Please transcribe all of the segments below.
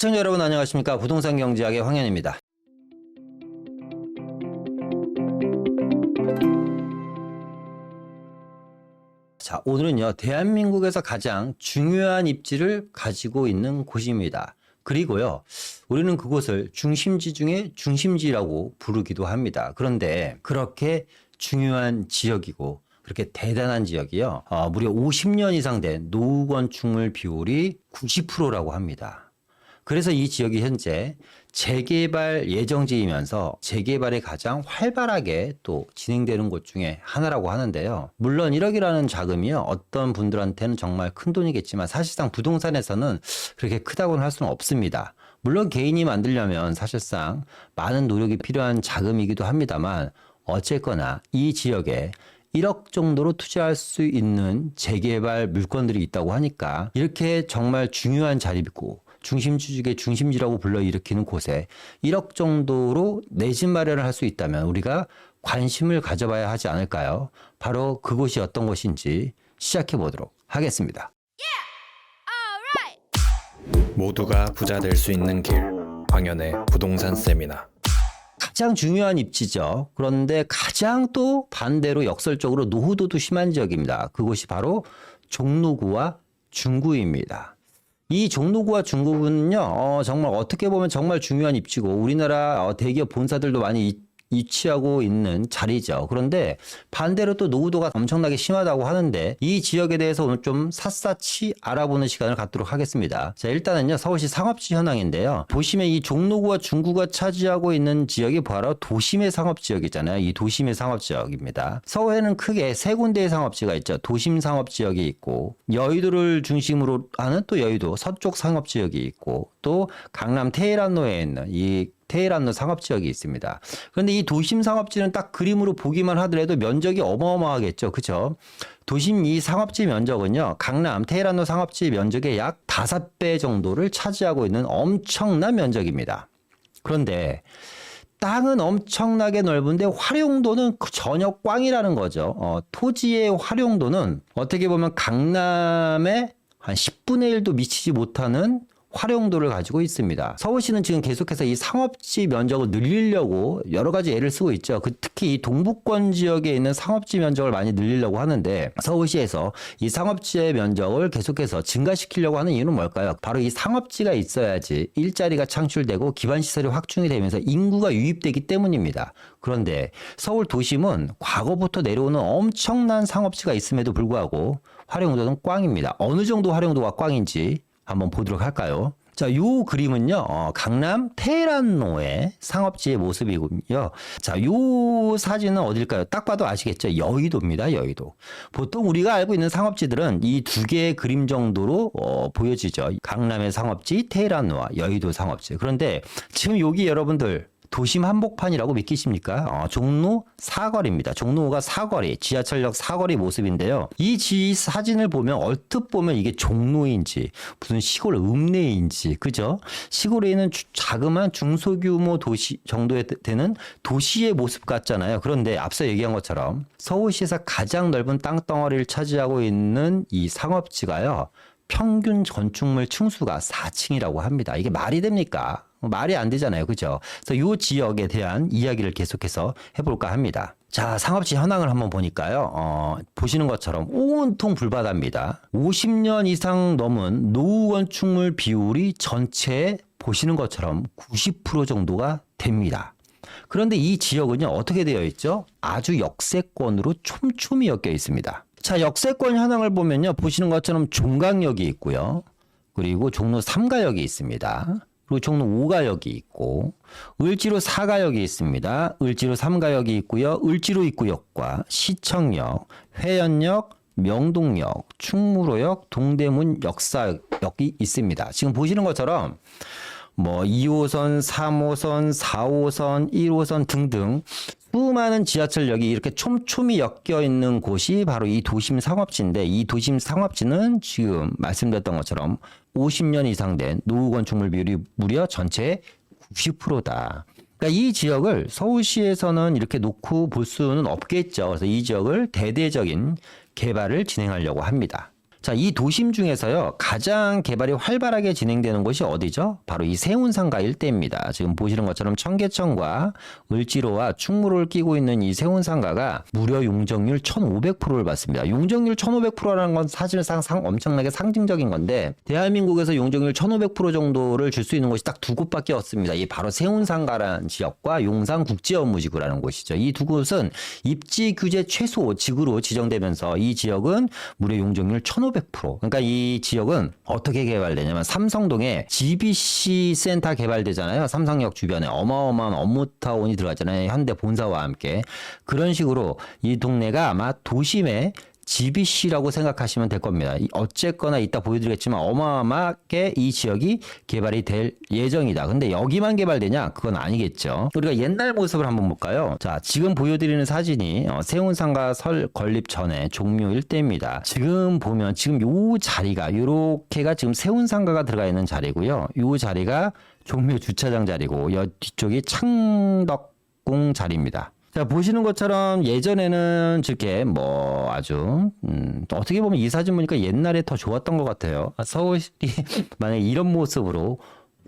시청자 여러분 안녕하십니까? 부동산 경제학의 황현입니다. 자, 오늘은요, 대한민국에서 가장 중요한 입지를 가지고 있는 곳입니다. 그리고요, 우리는 그곳을 중심지 중에 중심지라고 부르기도 합니다. 그런데 그렇게 중요한 지역이고 그렇게 대단한 지역이요, 무려 50년 이상 된 노후 건축물 비율이 90%라고 합니다. 그래서 이 지역이 현재 재개발 예정지이면서 재개발이 가장 활발하게 또 진행되는 곳 중에 하나라고 하는데요. 물론 1억이라는 자금이요, 어떤 분들한테는 정말 큰 돈이겠지만 사실상 부동산에서는 그렇게 크다고는 할 수는 없습니다. 물론 개인이 만들려면 사실상 많은 노력이 필요한 자금이기도 합니다만 어쨌거나 이 지역에 1억 정도로 투자할 수 있는 재개발 물건들이 있다고 하니까 이렇게 정말 중요한 자리고 중심지 중에 중심지라고 불러일으키는 곳에 1억 정도로 내 집 마련을 할 수 있다면 우리가 관심을 가져봐야 하지 않을까요? 바로 그곳이 어떤 곳인지 시작해 보도록 하겠습니다. 모두가 부자 될 수 있는 길, 황현의 부동산 세미나. 가장 중요한 입지죠. 그런데 가장 또 반대로 역설적으로 노후도도 심한 지역입니다. 그곳이 바로 종로구와 중구입니다. 이 종로구와 중구는요, 정말 어떻게 보면 정말 중요한 입지고 우리나라 대기업 본사들도 많이 위치하고 있는 자리죠. 그런데 반대로 또 노후도가 엄청나게 심하다고 하는데 이 지역에 대해서 오늘 좀 샅샅이 알아보는 시간을 갖도록 하겠습니다. 자, 일단은요, 서울시 상업지 현황인데요. 보시면 이 종로구와 중구가 차지하고 있는 지역이 바로 도심의 상업지역이잖아요. 이 도심의 상업지역입니다. 서울에는 크게 세 군데의 상업지가 있죠. 도심 상업지역이 있고 여의도를 중심으로 하는 또 여의도 서쪽 상업지역이 있고 또 강남 테헤란로에 있는 이 테헤란로 상업지역이 있습니다. 그런데 이 도심 상업지는 딱 그림으로 보기만 하더라도 면적이 어마어마하겠죠. 그렇죠? 도심 이 상업지 면적은요, 강남 테헤란로 상업지 면적의 약 5배 정도를 차지하고 있는 엄청난 면적입니다. 그런데 땅은 엄청나게 넓은데 활용도는 전혀 꽝이라는 거죠. 토지의 활용도는 어떻게 보면 강남의 한 10분의 1도 미치지 못하는 활용도를 가지고 있습니다. 서울시는 지금 계속해서 이 상업지 면적을 늘리려고 여러 가지 애를 쓰고 있죠. 특히 이 동부권 지역에 있는 상업지 면적을 많이 늘리려고 하는데 서울시에서 이 상업지의 면적을 계속해서 증가시키려고 하는 이유는 뭘까요? 바로 이 상업지가 있어야지 일자리가 창출되고 기반시설이 확충이 되면서 인구가 유입되기 때문입니다. 그런데 서울 도심은 과거부터 내려오는 엄청난 상업지가 있음에도 불구하고 활용도는 꽝입니다. 어느 정도 활용도가 꽝인지 한번 보도록 할까요? 자, 요 그림은요, 강남 테헤란로의 상업지의 모습이군요. 자, 요 사진은 어딜까요? 딱 봐도 아시겠죠? 여의도입니다, 여의도. 보통 우리가 알고 있는 상업지들은 이 두 개의 그림 정도로 보여지죠. 강남의 상업지, 테헤란로와 여의도 상업지. 그런데 지금 여기 여러분들 도심 한복판이라고 믿기십니까? 종로 사거리입니다. 종로가 사거리, 지하철역 사거리 모습인데요. 이 사진을 보면 얼핏 보면 이게 종로인지 무슨 시골 읍내인지, 그죠? 시골에 있는 자그마한 중소규모 도시 정도에 되는 도시의 모습 같잖아요. 그런데 앞서 얘기한 것처럼 서울시에서 가장 넓은 땅덩어리를 차지하고 있는 이 상업지가요, 평균 건축물 층수가 4층이라고 합니다. 이게 말이 됩니까? 말이 안 되잖아요. 그죠? 그래서 이 지역에 대한 이야기를 계속해서 해볼까 합니다. 자, 상업지 현황을 한번 보니까요, 보시는 것처럼 온통 불바다입니다. 50년 이상 넘은 노후 건축물 비율이 전체에 보시는 것처럼 90% 정도가 됩니다. 그런데 이 지역은요, 어떻게 되어 있죠? 아주 역세권으로 촘촘히 엮여 있습니다. 자, 역세권 현황을 보면요, 보시는 것처럼 종강역이 있고요. 그리고 종로 3가역이 있습니다. 그리고 종로 5가역이 있고 을지로 4가역이 있습니다. 을지로 3가역이 있고요. 을지로 입구역과 시청역, 회원역, 명동역, 충무로역, 동대문 역사역이 있습니다. 지금 보시는 것처럼 뭐 2호선, 3호선, 4호선, 1호선 등등 수많은 지하철역이 이렇게 촘촘히 엮여 있는 곳이 바로 이 도심 상업지인데, 이 도심 상업지는 지금 말씀드렸던 것처럼 50년 이상 된 노후 건축물 비율이 무려 전체의 90%다. 그러니까 이 지역을 서울시에서는 이렇게 놓고 볼 수는 없겠죠. 그래서 이 지역을 대대적인 개발을 진행하려고 합니다. 자, 이 도심 중에서요, 가장 개발이 활발하게 진행되는 곳이 어디죠? 바로 이 세운상가 일대입니다. 지금 보시는 것처럼 청계천과 을지로와 충무로를 끼고 있는 이 세운상가가 무려 용적률 1500%를 받습니다. 용적률 1500%라는 건 사실상 엄청나게 상징적인 건데, 대한민국에서 용적률 1500% 정도를 줄 수 있는 곳이 딱 두 곳밖에 없습니다. 이 바로 세운상가라는 지역과 용산국제업무지구라는 곳이죠. 이 두 곳은 입지 규제 최소 지구로 지정되면서 이 지역은 무려 용적률 1500%. 그러니까 이 지역은 어떻게 개발되냐면 삼성동에 GBC 센터 개발되잖아요. 삼성역 주변에 어마어마한 업무타운이 들어갔잖아요. 현대 본사와 함께. 그런 식으로 이 동네가 아마 도심의 GBC라고 생각하시면 될 겁니다. 어쨌거나 이따 보여드리겠지만 어마어마하게 이 지역이 개발이 될 예정이다. 근데 여기만 개발되냐? 그건 아니겠죠. 우리가 옛날 모습을 한번 볼까요? 자, 지금 보여드리는 사진이 세운상가 설 건립 전에 종묘 일대입니다. 지금 보면 지금 요 자리가 요렇게가 지금 세운상가가 들어가 있는 자리고요. 요 자리가 종묘 주차장 자리고 여 뒤쪽이 창덕궁 자리입니다. 자, 보시는 것처럼 예전에는 저렇게 뭐 아주 어떻게 보면 이 사진 보니까 옛날에 더 좋았던 것 같아요. 서울이 만약에 이런 모습으로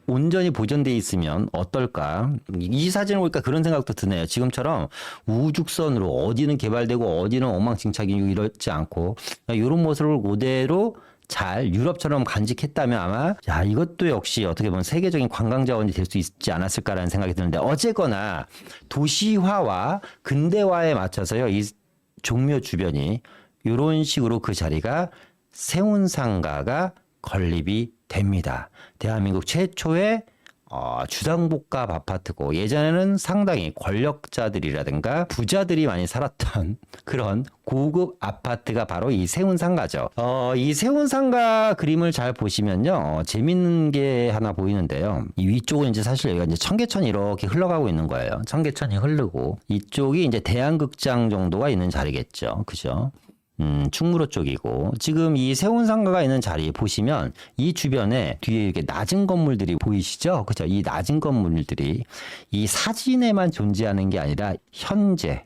온전히 보존돼 있으면 어떨까? 이 사진을 보니까 그런 생각도 드네요. 지금처럼 우죽선으로 어디는 개발되고 어디는 엉망진창이고 이렇지 않고 이런 모습을 그대로 잘 유럽처럼 간직했다면 아마 야 이것도 역시 어떻게 보면 세계적인 관광 자원이 될 수 있지 않았을까라는 생각이 드는데 어쨌거나 도시화와 근대화에 맞춰서요 이 종묘 주변이 이런 식으로 그 자리가 세운상가가 건립이 됩니다. 대한민국 최초의 주상복합 아파트고 예전에는 상당히 권력자들이라든가 부자들이 많이 살았던 그런 고급 아파트가 바로 이 세운상가죠. 이 세운상가 그림을 잘 보시면요. 재밌는 게 하나 보이는데요. 이 위쪽은 이제 사실 여기가 이제 청계천이 이렇게 흘러가고 있는 거예요. 청계천이 흐르고 이쪽이 이제 대한극장 정도가 있는 자리겠죠. 그죠? 충무로 쪽이고 지금 이 세운상가가 있는 자리 보시면 이 주변에 뒤에 이렇게 낮은 건물들이 보이시죠? 그죠? 이 낮은 건물들이 이 사진에만 존재하는 게 아니라 현재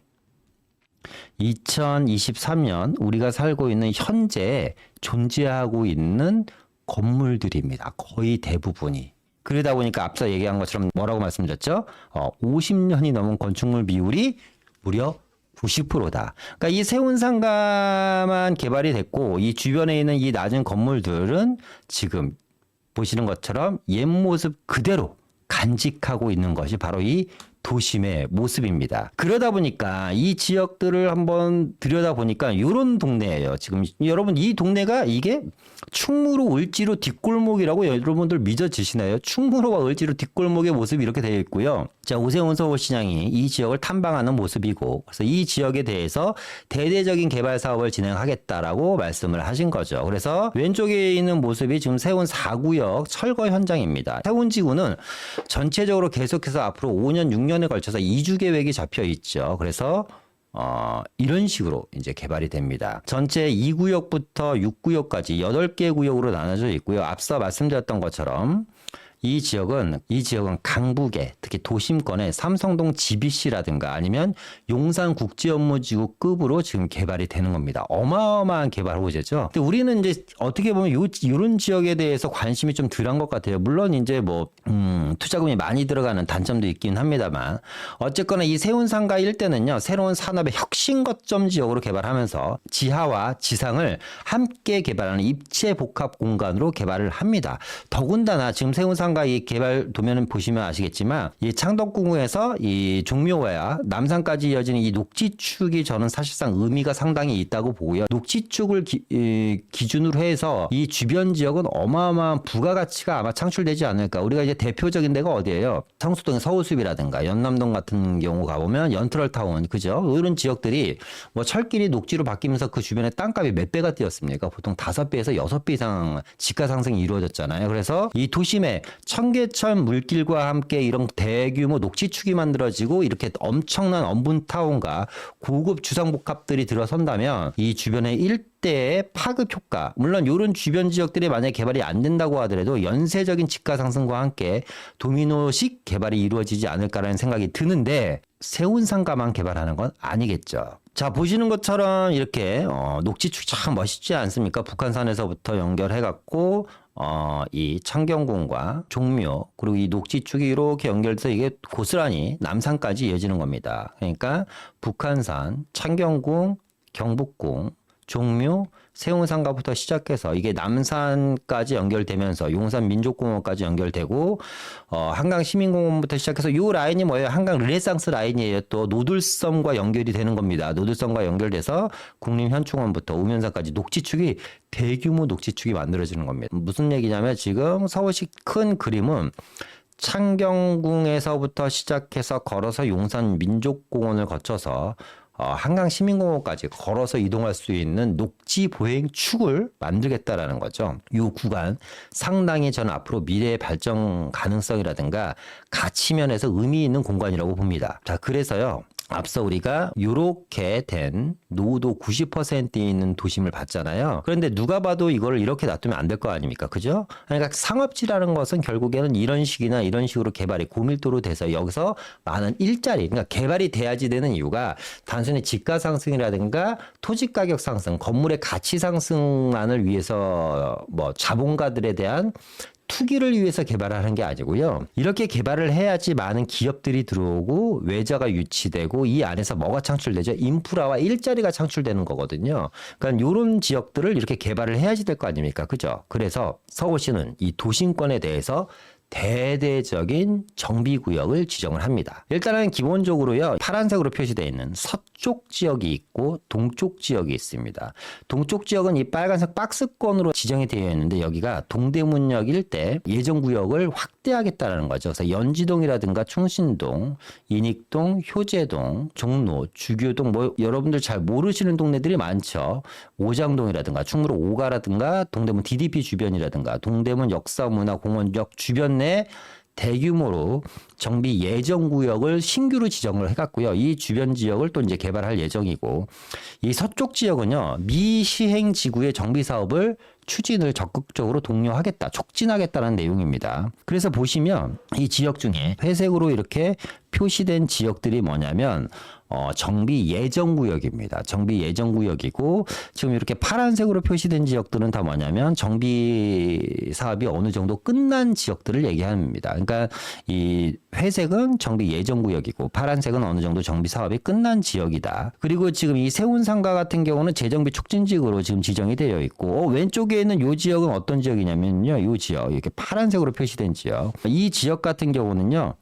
2023년 우리가 살고 있는 현재에 존재하고 있는 건물들입니다. 거의 대부분이. 그러다 보니까 앞서 얘기한 것처럼 뭐라고 말씀드렸죠? 50년이 넘은 건축물 비율이 무려 90%다. 그러니까 이 세운상가만 개발이 됐고 이 주변에 있는 이 낮은 건물들은 지금 보시는 것처럼 옛 모습 그대로 간직하고 있는 것이 바로 이 도심의 모습입니다. 그러다 보니까 이 지역들을 한번 들여다보니까 이런 동네예요. 지금 여러분 이 동네가 이게 충무로 을지로 뒷골목이라고 여러분들 믿어지시나요? 충무로와 을지로 뒷골목의 모습이 이렇게 되어 있고요. 자, 오세훈 서울시장이 이 지역을 탐방하는 모습이고 그래서 이 지역에 대해서 대대적인 개발 사업을 진행하겠다라고 말씀을 하신 거죠. 그래서 왼쪽에 있는 모습이 지금 세운 4구역 철거 현장입니다. 세운지구는 전체적으로 계속해서 앞으로 5년, 6년에 걸쳐서 이주 계획이 잡혀 있죠. 그래서 이런 식으로 이제 개발이 됩니다. 전체 2구역부터 6구역까지 8개 구역으로 나눠져 있고요. 앞서 말씀드렸던 것처럼 이 지역은 강북에 특히 도심권에 삼성동 GBC라든가 아니면 용산국제업무지구급으로 지금 개발이 되는 겁니다. 어마어마한 개발 호재죠. 근데 우리는 이제 어떻게 보면 이런 지역에 대해서 관심이 좀 덜한 것 같아요. 물론 이제 뭐 투자금이 많이 들어가는 단점도 있긴 합니다만 어쨌거나 이 세운상가 일대는요 새로운 산업의 혁신 거점 지역으로 개발하면서 지하와 지상을 함께 개발하는 입체 복합 공간으로 개발을 합니다. 더군다나 지금 세운상가 이 개발 도면을 보시면 아시겠지만 이 창덕궁에서 이 종묘와 남산까지 이어지는 이 녹지축이 저는 사실상 의미가 상당히 있다고 보고요. 녹지축을 기준으로 해서 이 주변 지역은 어마어마한 부가가치가 아마 창출되지 않을까. 우리가 이제 대표적인 데가 어디예요? 성수동의 서울숲이라든가 연남동 같은 경우 가보면 연트럴타운 그죠? 이런 지역들이 뭐 철길이 녹지로 바뀌면서 그 주변에 땅값이 몇 배가 뛰었습니까? 보통 5배에서 6배 이상 지가 상승이 이루어졌잖아요. 그래서 이 도심에 청계천 물길과 함께 이런 대규모 녹지축이 만들어지고 이렇게 엄청난 엄분타운과 고급 주상복합들이 들어선다면 이 주변의 일대의 파급 효과 물론 이런 주변 지역들이 만약에 개발이 안 된다고 하더라도 연쇄적인 집가 상승과 함께 도미노식 개발이 이루어지지 않을까라는 생각이 드는데 세운상가만 개발하는 건 아니겠죠. 자, 보시는 것처럼 이렇게 녹지축이 참 멋있지 않습니까? 북한산에서부터 연결해갖고 이 창경궁과 종묘 그리고 이 녹지축이 이렇게 연결돼서 이게 고스란히 남산까지 이어지는 겁니다. 그러니까 북한산, 창경궁, 경복궁, 종묘, 세운상가부터 시작해서 이게 남산까지 연결되면서 용산 민족공원까지 연결되고 한강시민공원부터 시작해서 요 라인이 뭐예요? 한강 르네상스 라인이에요. 또 노들섬과 연결이 되는 겁니다. 노들섬과 연결돼서 국립현충원부터 우면산까지 녹지축이 대규모 녹지축이 만들어지는 겁니다. 무슨 얘기냐면 지금 서울시 큰 그림은 창경궁에서부터 시작해서 걸어서 용산 민족공원을 거쳐서 한강 시민공원까지 걸어서 이동할 수 있는 녹지 보행 축을 만들겠다라는 거죠. 이 구간 상당히 저는 앞으로 미래의 발전 가능성이라든가 가치 면에서 의미 있는 공간이라고 봅니다. 자, 그래서요. 앞서 우리가 이렇게 된 노후도 90% 있는 도심을 봤잖아요. 그런데 누가 봐도 이걸 이렇게 놔두면 안 될 거 아닙니까? 그죠? 그러니까 상업지라는 것은 결국에는 이런 식이나 이런 식으로 개발이 고밀도로 돼서 여기서 많은 일자리, 그러니까 개발이 돼야지 되는 이유가 단순히 집가 상승이라든가 토지 가격 상승, 건물의 가치 상승만을 위해서 뭐 자본가들에 대한 투기를 위해서 개발하는 게 아니고요. 이렇게 개발을 해야지 많은 기업들이 들어오고 외자가 유치되고 이 안에서 뭐가 창출되죠? 인프라와 일자리가 창출되는 거거든요. 그러니까 이런 지역들을 이렇게 개발을 해야지 될 거 아닙니까? 그죠? 그래서 서울시는 이 도심권에 대해서 대대적인 정비구역을 지정을 합니다. 일단은 기본적으로요. 파란색으로 표시되어 있는 서쪽 지역이 있고 동쪽 지역이 있습니다. 동쪽 지역은 이 빨간색 박스권으로 지정이 되어 있는데 여기가 동대문역 일대 예정구역을 확대하겠다는 거죠. 그래서 연지동이라든가 충신동, 인익동, 효재동, 종로, 주교동 뭐 여러분들 잘 모르시는 동네들이 많죠. 오장동이라든가 충무로 오가라든가 동대문 DDP 주변이라든가 동대문 역사문화공원역 주변 내 대규모로 정비 예정 구역을 신규로 지정을 해갔고요. 이 주변 지역을 또 이제 개발할 예정이고, 이 서쪽 지역은요 미시행 지구의 정비 사업을 추진을 적극적으로 독려하겠다, 촉진하겠다는 내용입니다. 그래서 보시면 이 지역 중에 회색으로 이렇게 표시된 지역들이 뭐냐면 정비 예정 구역입니다. 정비 예정 구역이고 지금 이렇게 파란색으로 표시된 지역들은 다 뭐냐면 정비 사업이 어느 정도 끝난 지역들을 얘기합니다. 그러니까 이 회색은 정비 예정 구역이고 파란색은 어느 정도 정비 사업이 끝난 지역이다. 그리고 지금 이 세운상가 같은 경우는 재정비 촉진 지역으로 지금 지정이 되어 있고 왼쪽에 있는 이 지역은 어떤 지역이냐면요. 이 지역 이렇게 파란색으로 표시된 지역. 이 지역 같은 경우는요.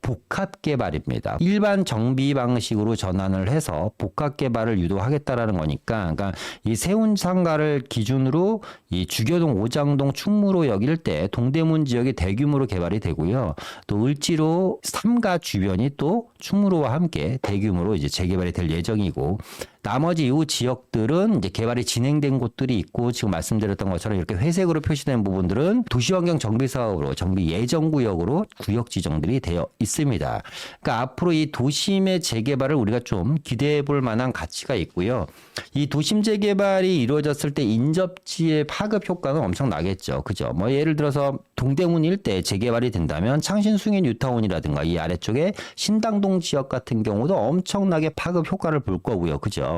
복합 개발입니다. 일반 정비 방식으로 전환을 해서 복합 개발을 유도하겠다라는 거니까, 그러니까 이 세운상가를 기준으로 이 주교동, 오장동, 충무로역 일대 동대문 지역이 대규모로 개발이 되고요. 또 을지로 삼가 주변이 또 충무로와 함께 대규모로 이제 재개발이 될 예정이고, 나머지 이 지역들은 이제 개발이 진행된 곳들이 있고 지금 말씀드렸던 것처럼 이렇게 회색으로 표시된 부분들은 도시환경 정비 사업으로 정비 예정 구역으로 구역 지정들이 되어 있습니다. 그러니까 앞으로 이 도심의 재개발을 우리가 좀 기대해 볼 만한 가치가 있고요. 이 도심 재개발이 이루어졌을 때 인접지의 파급 효과는 엄청 나겠죠. 그죠? 뭐 예를 들어서 동대문 일대 재개발이 된다면 창신 숭인 뉴타운이라든가 이 아래쪽에 신당동 지역 같은 경우도 엄청나게 파급 효과를 볼 거고요. 그죠?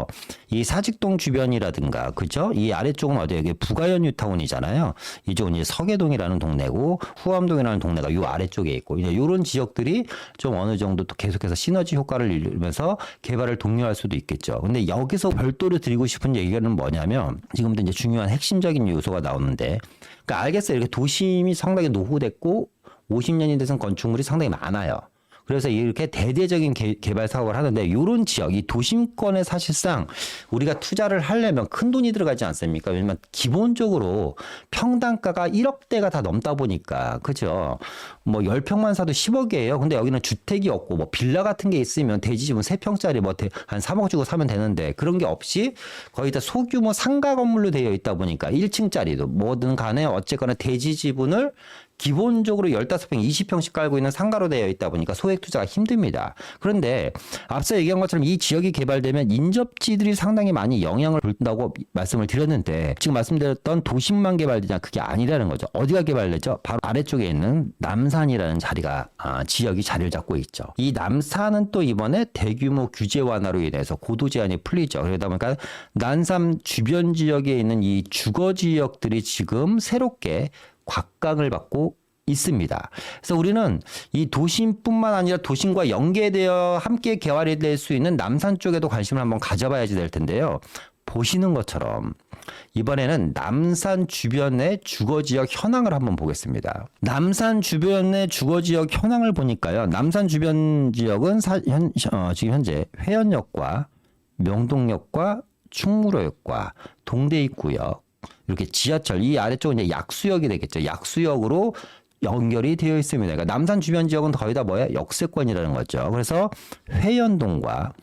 이 사직동 주변이라든가 그죠? 이 아래쪽은 어디예요? 이게 부가현 뉴타운이잖아요. 이쪽은 이제 서계동이라는 동네고 후암동이라는 동네가 이 아래쪽에 있고 이제 이런 지역들이 좀 어느 정도 또 계속해서 시너지 효과를 이루면서 개발을 독려할 수도 있겠죠. 근데 여기서 별도로 드리고 싶은 얘기는 뭐냐면 지금도 이제 중요한 핵심적인 요소가 나오는데, 그러니까 알겠어요. 이렇게 도심이 상당히 노후됐고 50년이 돼서 건축물이 상당히 많아요. 그래서 이렇게 대대적인 개발 사업을 하는데 이런 지역, 이 도심권에 사실상 우리가 투자를 하려면 큰 돈이 들어가지 않습니까? 왜냐면 기본적으로 평당가가 1억대가 다 넘다 보니까 그죠? 뭐 10평만 사도 10억이에요. 근데 여기는 주택이 없고 뭐 빌라 같은 게 있으면 대지집은 3평짜리 뭐 한 3억 주고 사면 되는데 그런 게 없이 거의 다 소규모 상가 건물로 되어 있다 보니까 1층짜리도 뭐든 간에 어쨌거나 대지 지분을 기본적으로 15평, 20평씩 깔고 있는 상가로 되어 있다 보니까 소액 투자가 힘듭니다. 그런데 앞서 얘기한 것처럼 이 지역이 개발되면 인접지들이 상당히 많이 영향을 준다고 말씀을 드렸는데 지금 말씀드렸던 도심만 개발되냐 그게 아니라는 거죠. 어디가 개발되죠? 바로 아래쪽에 있는 남산이라는 지역이 자리를 잡고 있죠. 이 남산은 또 이번에 대규모 규제 완화로 인해서 고도 제한이 풀리죠. 그러다 보니까 남산 주변 지역에 있는 이 주거 지역들이 지금 새롭게 곽강을 받고 있습니다. 그래서 우리는 이 도심뿐만 아니라 도심과 연계되어 함께 개발이 될 수 있는 남산 쪽에도 관심을 한번 가져봐야지 될 텐데요. 보시는 것처럼 이번에는 남산 주변의 주거지역 현황을 한번 보겠습니다. 남산 주변의 주거지역 현황을 보니까요. 남산 주변 지역은 지금 현재 회원역과 명동역과 충무로역과 동대입구역 이렇게 지하철 이 아래쪽은 이제 약수역이 되겠죠. 약수역으로 연결이 되어 있습니다. 그러니까 남산 주변 지역은 거의 다 뭐예요? 역세권이라는 거죠. 그래서 회연동과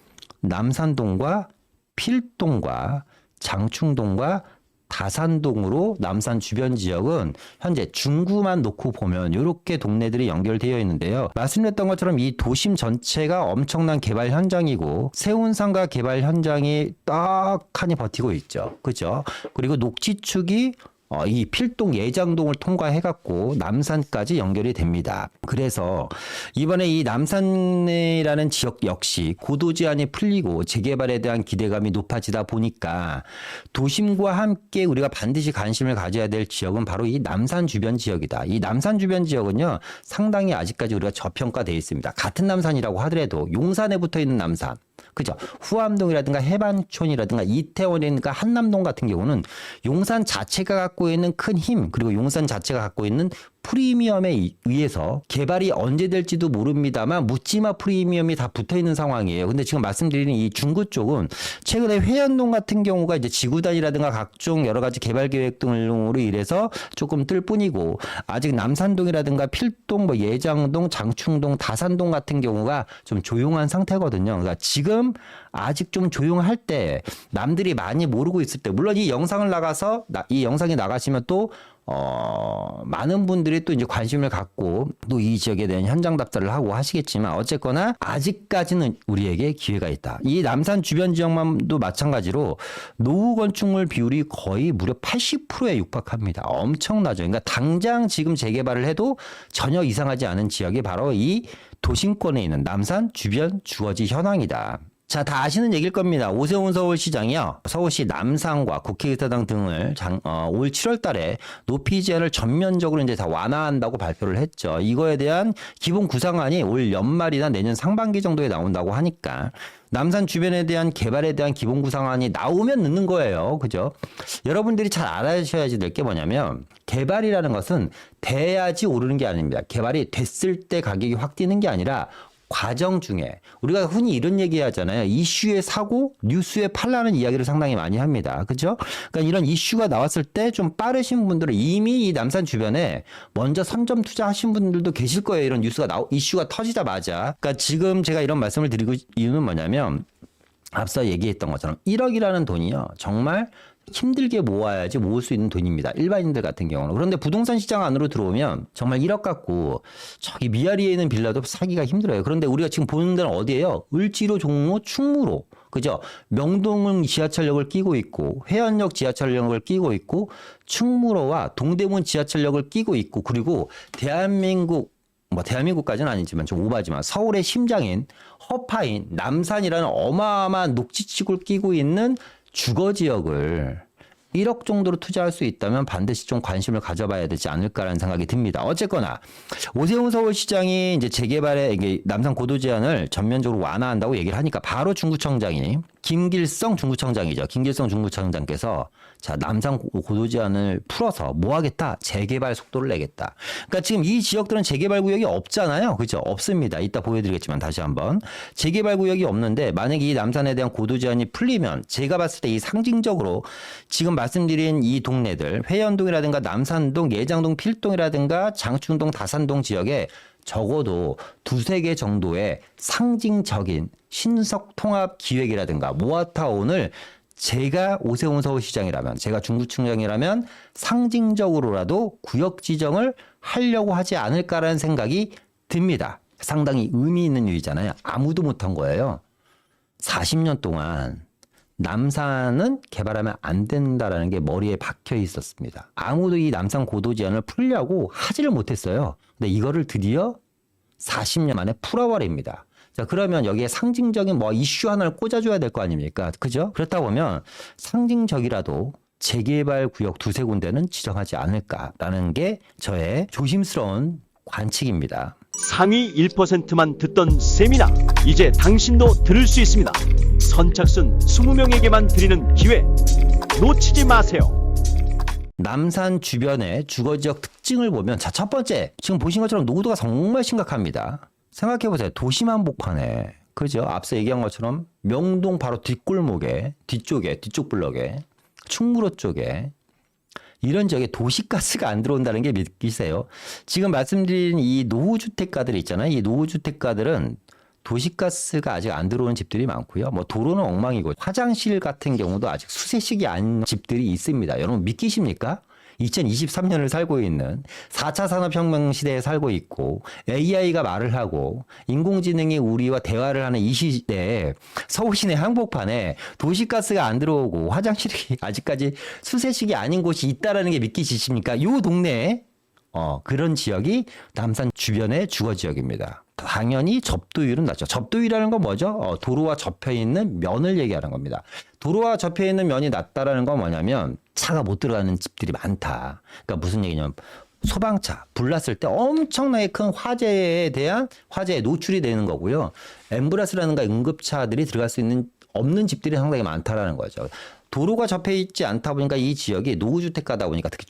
남산동과 필동과 장충동과 다산동으로 남산 주변 지역은 현재 중구만 놓고 보면 이렇게 동네들이 연결되어 있는데요. 말씀드렸던 것처럼 이 도심 전체가 엄청난 개발 현장이고 세운상가 개발 현장이 딱하니 버티고 있죠. 그죠? 그리고 녹지축이 이 필동 예장동을 통과해갖고 남산까지 연결이 됩니다. 그래서 이번에 이 남산이라는 지역 역시 고도 제한이 풀리고 재개발에 대한 기대감이 높아지다 보니까 도심과 함께 우리가 반드시 관심을 가져야 될 지역은 바로 이 남산 주변 지역이다. 이 남산 주변 지역은요 상당히 아직까지 우리가 저평가되어 있습니다. 같은 남산이라고 하더라도 용산에 붙어 있는 남산 그죠? 후암동이라든가 해방촌이라든가 이태원이라든가 한남동 같은 경우는 용산 자체가 갖고 있는 큰 힘 그리고 용산 자체가 갖고 있는 프리미엄에 의해서 개발이 언제 될지도 모릅니다만 묻지마 프리미엄이 다 붙어 있는 상황이에요. 근데 지금 말씀드리는 이 중구 쪽은 최근에 회연동 같은 경우가 이제 지구단이라든가 각종 여러 가지 개발 계획 등으로 인해서 조금 뜰 뿐이고 아직 남산동이라든가 필동, 뭐 예장동, 장충동, 다산동 같은 경우가 좀 조용한 상태거든요. 그러니까 지금 아직 좀 조용할 때 남들이 많이 모르고 있을 때 물론 이 영상을 나가서 이 영상이 나가시면 또 많은 분들이 또 이제 관심을 갖고 또 이 지역에 대한 현장 답사를 하고 하시겠지만 어쨌거나 아직까지는 우리에게 기회가 있다. 이 남산 주변 지역만도 마찬가지로 노후 건축물 비율이 거의 무려 80%에 육박합니다. 엄청나죠. 그러니까 당장 지금 재개발을 해도 전혀 이상하지 않은 지역이 바로 이 도심권에 있는 남산 주변 주거지 현황이다. 자, 다 아시는 얘기일 겁니다. 오세훈 서울시장이요. 서울시 남산과 국회의사당 등을 올 7월 달에 높이 제한을 전면적으로 이제 다 완화한다고 발표를 했죠. 이거에 대한 기본 구상안이 올 연말이나 내년 상반기 정도에 나온다고 하니까 남산 주변에 대한 개발에 대한 기본 구상안이 나오면 늦는 거예요. 그죠? 여러분들이 잘 알아셔야지 될 게 뭐냐면 개발이라는 것은 돼야지 오르는 게 아닙니다. 개발이 됐을 때 가격이 확 뛰는 게 아니라 과정 중에 우리가 흔히 이런 얘기 하잖아요. 이슈에 사고 뉴스에 팔라는 이야기를 상당히 많이 합니다. 그렇죠? 그러니까 이런 이슈가 나왔을 때 좀 빠르신 분들은 이미 이 남산 주변에 먼저 선점 투자하신 분들도 계실 거예요. 이런 이슈가 터지자마자. 그러니까 지금 제가 이런 말씀을 드리고 이유는 뭐냐면 앞서 얘기했던 것처럼 1억이라는 돈이요. 정말 힘들게 모아야지 모을 수 있는 돈입니다. 일반인들 같은 경우는. 그런데 부동산 시장 안으로 들어오면 정말 1억 갖고 저기 미아리에 있는 빌라도 사기가 힘들어요. 그런데 우리가 지금 보는 데는 어디예요? 을지로, 종로, 충무로. 그죠? 명동은 지하철역을 끼고 있고 회원역 지하철역을 끼고 있고 충무로와 동대문 지하철역을 끼고 있고 그리고 대한민국까지는 아니지만 좀 오바지만 서울의 심장인 허파인 남산이라는 어마어마한 녹지축을 끼고 있는 주거지역을 1억 정도로 투자할 수 있다면 반드시 좀 관심을 가져봐야 되지 않을까라는 생각이 듭니다. 어쨌거나 오세훈 서울시장이 이제 재개발에 이게 남산 고도 제한을 전면적으로 완화한다고 얘기를 하니까 바로 중구청장이 김길성 중구청장이죠. 김길성 중구청장께서 자 남산 고도 제한을 풀어서 뭐 하겠다? 재개발 속도를 내겠다. 그러니까 지금 이 지역들은 재개발 구역이 없잖아요. 그죠? 없습니다. 이따 보여드리겠지만 다시 한번 재개발 구역이 없는데 만약에 이 남산에 대한 고도 제한이 풀리면 제가 봤을 때 이 상징적으로 지금 말씀드린 이 동네들 회연동이라든가 남산동, 예장동, 필동이라든가 장충동, 다산동 지역에 적어도 두세 개 정도의 상징적인 신석 통합 기획이라든가 모아타운을 제가 오세훈 서울시장이라면, 제가 중구청장이라면 상징적으로라도 구역 지정을 하려고 하지 않을까라는 생각이 듭니다. 상당히 의미 있는 일이잖아요. 아무도 못한 거예요. 40년 동안 남산은 개발하면 안 된다라는 게 머리에 박혀 있었습니다. 아무도 이 남산 고도 제한을 풀려고 하지를 못했어요. 근데 이거를 드디어 40년 만에 풀어버립니다. 자, 그러면 여기에 상징적인 뭐 이슈 하나를 꽂아줘야 될 거 아닙니까? 그죠? 그렇다 보면 상징적이라도 재개발 구역 두세 군데는 지정하지 않을까라는 게 저의 조심스러운 관측입니다. 상위 1%만 듣던 세미나, 이제 당신도 들을 수 있습니다. 선착순 20명에게만 드리는 기회, 놓치지 마세요. 남산 주변의 주거지역 특징을 보면, 자, 첫 번째, 지금 보신 것처럼 노후도가 정말 심각합니다. 생각해보세요. 도심 한복판에, 그죠? 앞서 얘기한 것처럼 명동 바로 뒷골목에, 뒤쪽 블럭에, 충무로 쪽에 이런 지역에 도시가스가 안 들어온다는 게 믿기세요? 지금 말씀드린 이 노후주택가들 있잖아요. 이 노후주택가들은 도시가스가 아직 안 들어오는 집들이 많고요. 뭐 도로는 엉망이고 화장실 같은 경우도 아직 수세식이 아닌 집들이 있습니다. 여러분 믿기십니까? 2023년을 살고 있는 4차 산업혁명 시대에 살고 있고 AI가 말을 하고 인공지능이 우리와 대화를 하는 이 시대에 서울 시내 한복판에 도시가스가 안 들어오고 화장실이 아직까지 수세식이 아닌 곳이 있다라는 게 믿기십니까? 요 동네에 그런 지역이 남산 주변의 주거지역입니다. 당연히 접도율은 낮죠. 접도율이라는 건 뭐죠? 도로와 접해 있는 면을 얘기하는 겁니다. 도로와 접해 있는 면이 낮다라는 건 뭐냐면 차가 못 들어가는 집들이 많다. 그러니까 무슨 얘기냐면 소방차 불났을 때 엄청나게 큰 화재에 대한 화재에 노출이 되는 거고요. 앰뷸런스라든가 응급차들이 들어갈 수 있는 없는 집들이 상당히 많다라는 거죠. 도로가 접해 있지 않다 보니까 이 지역이 노후주택가다 보니까 특히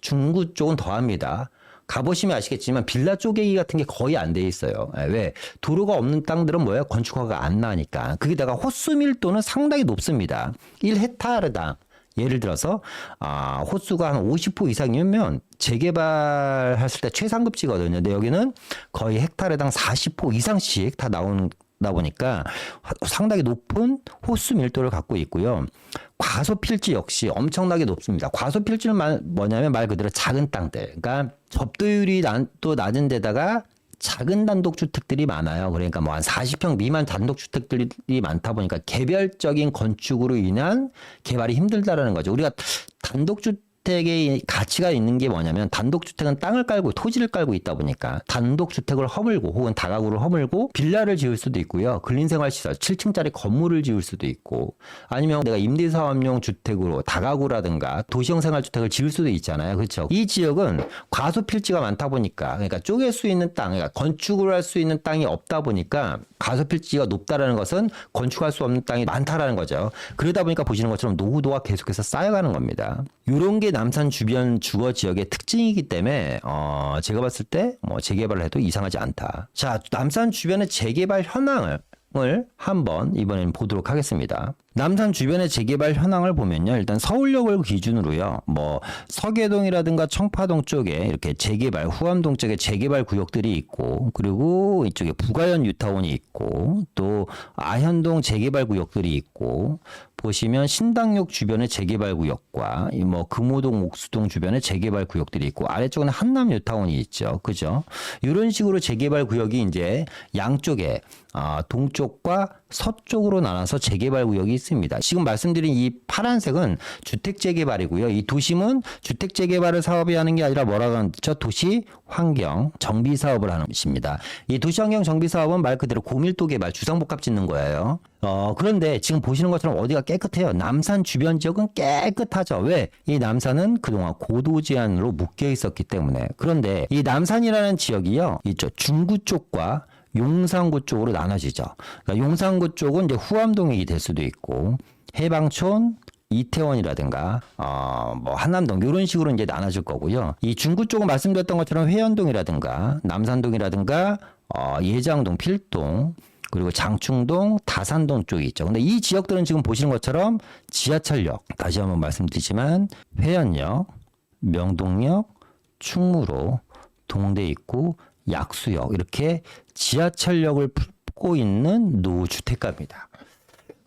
중구 쪽은 더합니다. 가보시면 아시겠지만 빌라 쪼개기 같은 게 거의 안 돼 있어요. 왜? 도로가 없는 땅들은 뭐예요? 건축허가가 안 나니까. 거기다가 호수 밀도는 상당히 높습니다. 1헥타르당 예를 들어서 호수가 한 50% 이상이면 재개발했을 때 최상급지거든요. 근데 여기는 거의 헥타르당 40% 이상씩 다 나오다 보니까 상당히 높은 호수 밀도를 갖고 있고요. 과소필지 역시 엄청나게 높습니다. 과소필지는 뭐냐면 말 그대로 작은 땅들. 그러니까 접도율이 또 낮은 데다가 작은 단독주택들이 많아요. 그러니까 뭐 한 40평 미만 단독주택들이 많다 보니까 개별적인 건축으로 인한 개발이 힘들다라는 거죠. 우리가 단독주택의 가치가 있는 게 뭐냐면 단독주택은 땅을 깔고 토지를 깔고 있다 보니까 단독주택을 허물고 혹은 다가구를 허물고 빌라를 지을 수도 있고요. 근린생활시설 7층짜리 건물을 지을 수도 있고 아니면 내가 임대사업용 주택으로 다가구라든가 도시형 생활주택을 지을 수도 있잖아요. 그렇죠? 이 지역은 과소필지가 많다 보니까 그러니까 쪼갤 수 있는 땅, 그러니까 건축을 할 수 있는 땅이 없다 보니까 과소필지가 높다라는 것은 건축할 수 없는 땅이 많다라는 거죠. 그러다 보니까 보시는 것처럼 노후도가 계속해서 쌓여가는 겁니다. 이런 게 남산 주변 주거 지역의 특징이기 때문에 제가 봤을 때 뭐 재개발을 해도 이상하지 않다. 자, 남산 주변의 재개발 현황을 한번 이번에는 보도록 하겠습니다. 남산 주변의 재개발 현황을 보면요. 일단 서울역을 기준으로요. 뭐 서계동이라든가 청파동 쪽에 이렇게 재개발, 후암동 쪽에 재개발 구역들이 있고 그리고 이쪽에 부가현 뉴타운이 있고 또 아현동 재개발 구역들이 있고 보시면 신당역 주변의 재개발 구역과 뭐 금호동, 옥수동 주변의 재개발 구역들이 있고 아래쪽은 한남 뉴타운이 있죠. 그죠? 이런 식으로 재개발 구역이 이제 양쪽에 동쪽과 서쪽으로 나눠서 재개발 구역이 있습니다. 지금 말씀드린 이 파란색은 주택 재개발이고요. 이 도심은 주택 재개발을 사업이 하는 게 아니라 뭐라고 하죠? 도시 환경 정비 사업을 하는 것입니다. 이 도시 환경 정비 사업은 말 그대로 고밀도 개발, 주상복합 짓는 거예요. 그런데 지금 보시는 것처럼 어디가 깨끗해요? 남산 주변 지역은 깨끗하죠. 왜? 이 남산은 그동안 고도 제한으로 묶여 있었기 때문에. 그런데 이 남산이라는 지역이요. 이쪽 중구 쪽과 용산구 쪽으로 나눠지죠. 그러니까 용산구 쪽은 이제 후암동이 될 수도 있고 해방촌, 이태원이라든가 뭐 한남동 이런 식으로 이제 나눠질 거고요. 이 중구 쪽은 말씀드렸던 것처럼 회원동이라든가 남산동이라든가 예장동, 필동 그리고 장충동, 다산동 쪽이 있죠. 근데 이 지역들은 지금 보시는 것처럼 지하철역, 다시 한번 말씀드리지만 회원역, 명동역, 충무로, 동대 입구, 약수역 이렇게 지하철역을 품고 있는 노후주택가입니다.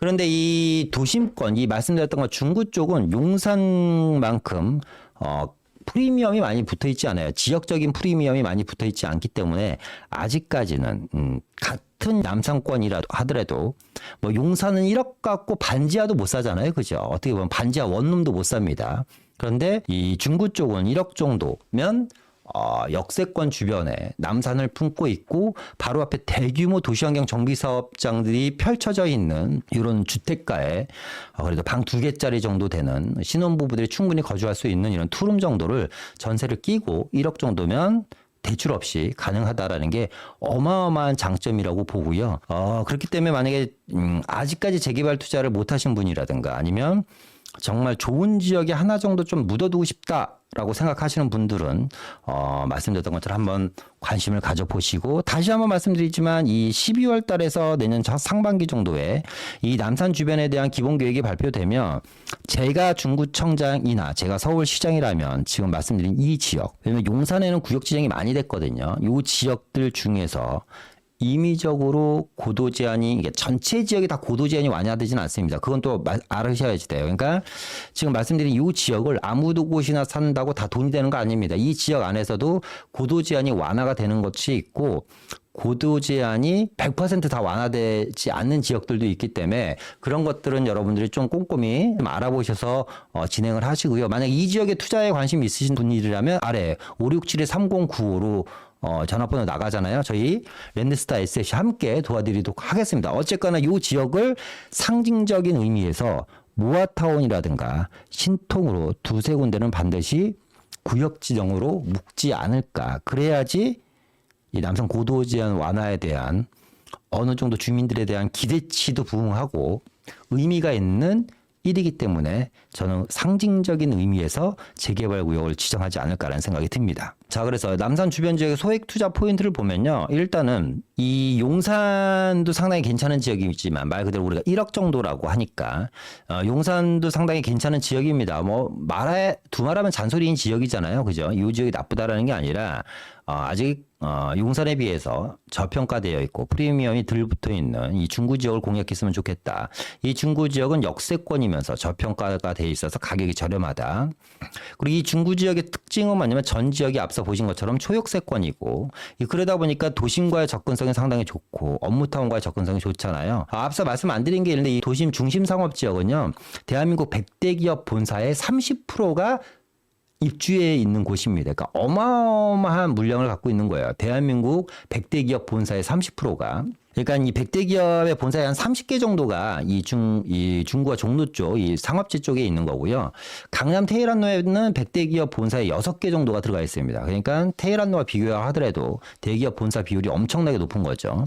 그런데 이 도심권, 이 말씀드렸던 것 중구 쪽은 용산만큼 프리미엄이 많이 붙어 있지 않아요. 지역적인 프리미엄이 많이 붙어 있지 않기 때문에 아직까지는 같은 남산권이라도 하더라도 뭐 용산은 1억 갖고 반지하도 못 사잖아요. 그죠? 어떻게 보면 반지하 원룸도 못 삽니다. 그런데 이 중구 쪽은 1억 정도면 역세권 주변에 남산을 품고 있고 바로 앞에 대규모 도시환경 정비 사업장들이 펼쳐져 있는 이런 주택가에 그래도 방 2개짜리 정도 되는 신혼부부들이 충분히 거주할 수 있는 이런 투룸 정도를 전세를 끼고 1억 정도면 대출 없이 가능하다라는 게 어마어마한 장점이라고 보고요. 그렇기 때문에 만약에 아직까지 재개발 투자를 못 하신 분이라든가 아니면 정말 좋은 지역에 하나 정도 좀 묻어두고 싶다라고 생각하시는 분들은 말씀드렸던 것처럼 한번 관심을 가져보시고 다시 한번 말씀드리지만 이 12월 달에서 내년 상반기 정도에 이 남산 주변에 대한 기본 계획이 발표되면 제가 중구청장이나 제가 서울시장이라면 지금 말씀드린 이 지역 왜냐면 용산에는 구역 지정이 많이 됐거든요. 이 지역들 중에서 임의적으로 고도 제한이 이게 전체 지역이 다 고도 제한이 완화되지는 않습니다. 그건 또 알으셔야지 돼요. 그러니까 지금 말씀드린 이 지역을 아무 곳이나 산다고 다 돈이 되는 거 아닙니다. 이 지역 안에서도 고도 제한이 완화가 되는 것이 있고 고도 제한이 100% 다 완화되지 않는 지역들도 있기 때문에 그런 것들은 여러분들이 좀 꼼꼼히 좀 알아보셔서 진행을 하시고요. 만약 이 지역에 투자에 관심 있으신 분이라면 아래 567-3095로 전화번호 나가잖아요. 저희 랜드스타 에셋이 함께 도와드리도록 하겠습니다. 어쨌거나 이 지역을 상징적인 의미에서 모아타운이라든가 신통으로 두세 군데는 반드시 구역 지정으로 묶지 않을까. 그래야지 이 남산 고도 제한 완화에 대한 어느 정도 주민들에 대한 기대치도 부응하고 의미가 있는 일이기 때문에 저는 상징적인 의미에서 재개발 구역을 지정하지 않을까라는 생각이 듭니다. 자, 그래서 남산 주변 지역의 소액 투자 포인트를 보면요. 일단은 이 용산도 상당히 괜찮은 지역이지만 말 그대로 우리가 1억 정도라고 하니까 용산도 상당히 괜찮은 지역입니다. 뭐 두말하면 잔소리인 지역이잖아요. 그죠? 이 지역이 나쁘다라는 게 아니라 아직 용산에 비해서 저평가되어 있고 프리미엄이 덜 붙어 있는 이 중구 지역을 공략했으면 좋겠다. 이 중구 지역은 역세권이면서 저평가가 되어 있어서 가격이 저렴하다. 그리고 이 중구 지역의 특징은 뭐냐면 전 지역이 앞서 보신 것처럼 초역세권이고 그러다 보니까 도심과의 접근성이 상당히 좋고 업무타운과의 접근성이 좋잖아요. 앞서 말씀 안 드린 게 있는데 이 도심 중심 상업 지역은요. 대한민국 100대 기업 본사의 30%가 입주해 있는 곳입니다. 그러니까 어마어마한 물량을 갖고 있는 거예요. 대한민국 100대 기업 본사의 30%가. 그러니까 이 100대 기업의 본사의 한 30개 정도가 이 중구와 종로 쪽, 이 상업지 쪽에 있는 거고요. 강남 테헤란로에는 100대 기업 본사의 6개 정도가 들어가 있습니다. 그러니까 테헤란로와 비교하더라도 대기업 본사 비율이 엄청나게 높은 거죠.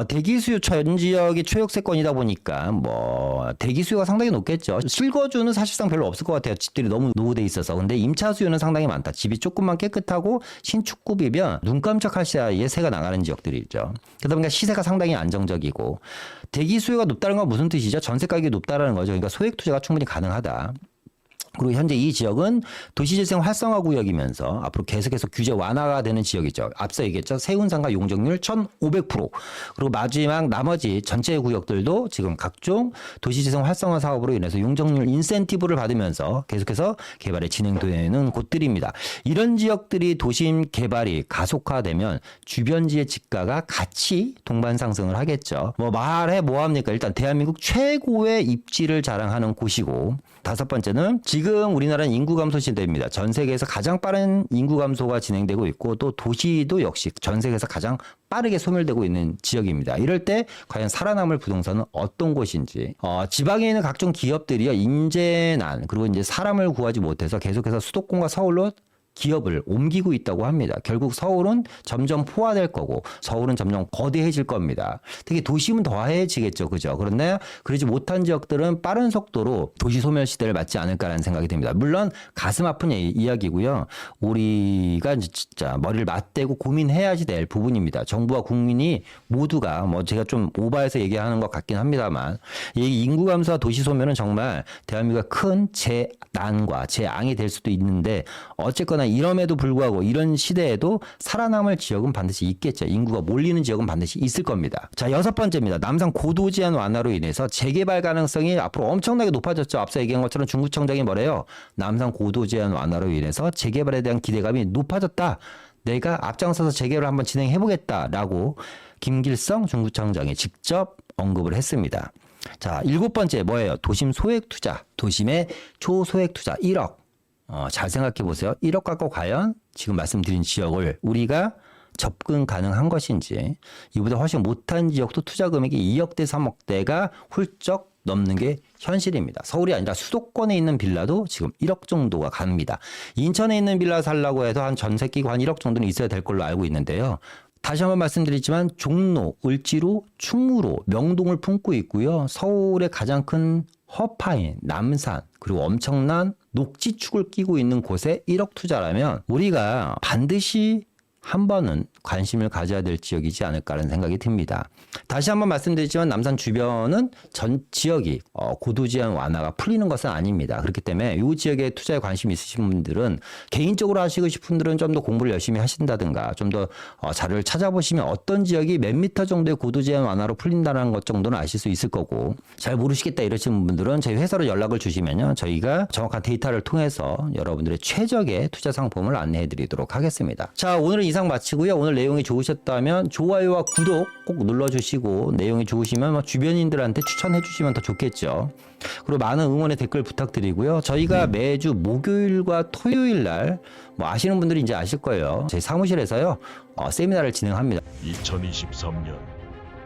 대기 수요 전 지역이 초역세권이다 보니까 뭐 대기 수요가 상당히 높겠죠. 실거주는 사실상 별로 없을 것 같아요. 집들이 너무 노후돼 있어서. 근데 임차 수요는 상당히 많다. 집이 조금만 깨끗하고 신축급이면 눈 깜짝할 사이에 새가 나가는 지역들이 있죠. 그러다 보니까 시세가 상당히 안정적이고 대기 수요가 높다는 건 무슨 뜻이죠? 전세 가격이 높다라는 거죠. 그러니까 소액 투자가 충분히 가능하다. 그리고 현재 이 지역은 도시재생 활성화 구역이면서 앞으로 계속해서 규제 완화가 되는 지역이죠. 앞서 얘기했죠. 세운상가 용적률 1,500%. 그리고 마지막 나머지 전체 구역들도 지금 각종 도시재생 활성화 사업으로 인해서 용적률 인센티브를 받으면서 계속해서 개발이 진행되는 곳들입니다. 이런 지역들이 도심 개발이 가속화되면 주변지의 집가가 같이 동반 상승을 하겠죠. 뭐 말해 뭐합니까? 일단 대한민국 최고의 입지를 자랑하는 곳이고 다섯 번째는 지금 우리나라는 인구 감소 시대입니다. 전 세계에서 가장 빠른 인구 감소가 진행되고 있고 또 도시도 역시 전 세계에서 가장 빠르게 소멸되고 있는 지역입니다. 이럴 때 과연 살아남을 부동산은 어떤 곳인지 지방에 있는 각종 기업들이요 인재난 그리고 이제 사람을 구하지 못해서 계속해서 수도권과 서울로 기업을 옮기고 있다고 합니다. 결국 서울은 점점 포화될 거고 서울은 점점 거대해질 겁니다. 특히 도심은 더해지겠죠. 그죠? 그런데 그러지 못한 지역들은 빠른 속도로 도시 소멸 시대를 맞지 않을까라는 생각이 듭니다. 물론 가슴 아픈 이야기고요. 우리가 진짜 머리를 맞대고 고민해야지 될 부분입니다. 정부와 국민이 모두가 뭐 제가 좀 오버해서 얘기하는 것 같긴 합니다만 이 인구 감소와 도시 소멸은 정말 대한민국의 큰 재난과 재앙이 될 수도 있는데 어쨌거나 이럼에도 불구하고 이런 시대에도 살아남을 지역은 반드시 있겠죠. 인구가 몰리는 지역은 반드시 있을 겁니다. 자, 6번째입니다. 남산 고도 제한 완화로 인해서 재개발 가능성이 앞으로 엄청나게 높아졌죠. 앞서 얘기한 것처럼 중구청장이 뭐래요? 남산 고도 제한 완화로 인해서 재개발에 대한 기대감이 높아졌다. 내가 앞장서서 재개발을 한번 진행해보겠다라고 김길성 중구청장이 직접 언급을 했습니다. 자, 7번째 뭐예요? 도심 소액 투자. 도심의 초소액 투자 1억. 잘 생각해 보세요. 1억 갖고 과연 지금 말씀드린 지역을 우리가 접근 가능한 것인지, 이보다 훨씬 못한 지역도 투자 금액이 2억대 3억대가 훌쩍 넘는 게 현실입니다. 서울이 아니라 수도권에 있는 빌라도 지금 1억 정도가 갑니다. 인천에 있는 빌라 살라고 해도 한 전세 끼고 한 1억 정도는 있어야 될 걸로 알고 있는데요. 다시 한번 말씀드리지만 종로, 을지로, 충무로, 명동을 품고 있고요. 서울의 가장 큰 허파인 남산, 그리고 엄청난 녹지축을 끼고 있는 곳에 1억 투자라면 우리가 반드시 한 번은 관심을 가져야 될 지역이지 않을까라는 생각이 듭니다. 다시 한번 말씀드리지만 남산 주변은 전 지역이 고도 제한 완화가 풀리는 것은 아닙니다. 그렇기 때문에 이 지역에 투자에 관심 있으신 분들은, 개인적으로 하시고 싶은 분들은 좀 더 공부를 열심히 하신다든가 좀 더 자료를 찾아보시면 어떤 지역이 몇 미터 정도의 고도 제한 완화로 풀린다는 것 정도는 아실 수 있을 거고, 잘 모르시겠다 이러시는 분들은 저희 회사로 연락을 주시면요, 저희가 정확한 데이터를 통해서 여러분들의 최적의 투자 상품을 안내해 드리도록 하겠습니다. 자, 오늘은 이상 마치고요. 오늘 내용이 좋으셨다면 좋아요와 구독 꼭 눌러주시고, 내용이 좋으시면 주변인들한테 추천해 주시면 더 좋겠죠. 그리고 많은 응원의 댓글 부탁드리고요. 저희가 매주 목요일과 토요일 날 아시는 분들이 이제 아실 거예요. 저희 사무실에서요 세미나를 진행합니다. 2023년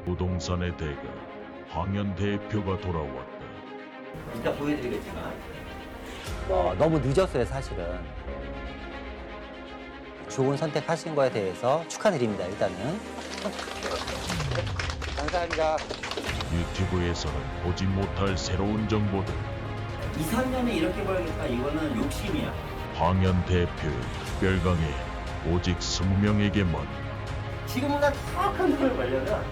부동산의 대가 황현 대표가 돌아왔다. 이따 보여드리겠지만 너무 늦었어요. 사실은 좋은 선택하신 거에 대해서 축하드립니다. 일단은 감사합니다. 유튜브에서는 보지 못할 새로운 정보들. 2, 3년에 이렇게 벌겠다, 이거는 욕심이야. 황현 대표의 특별 강의 오직 20명에게만. 지금보다 더 큰 돈을 벌려면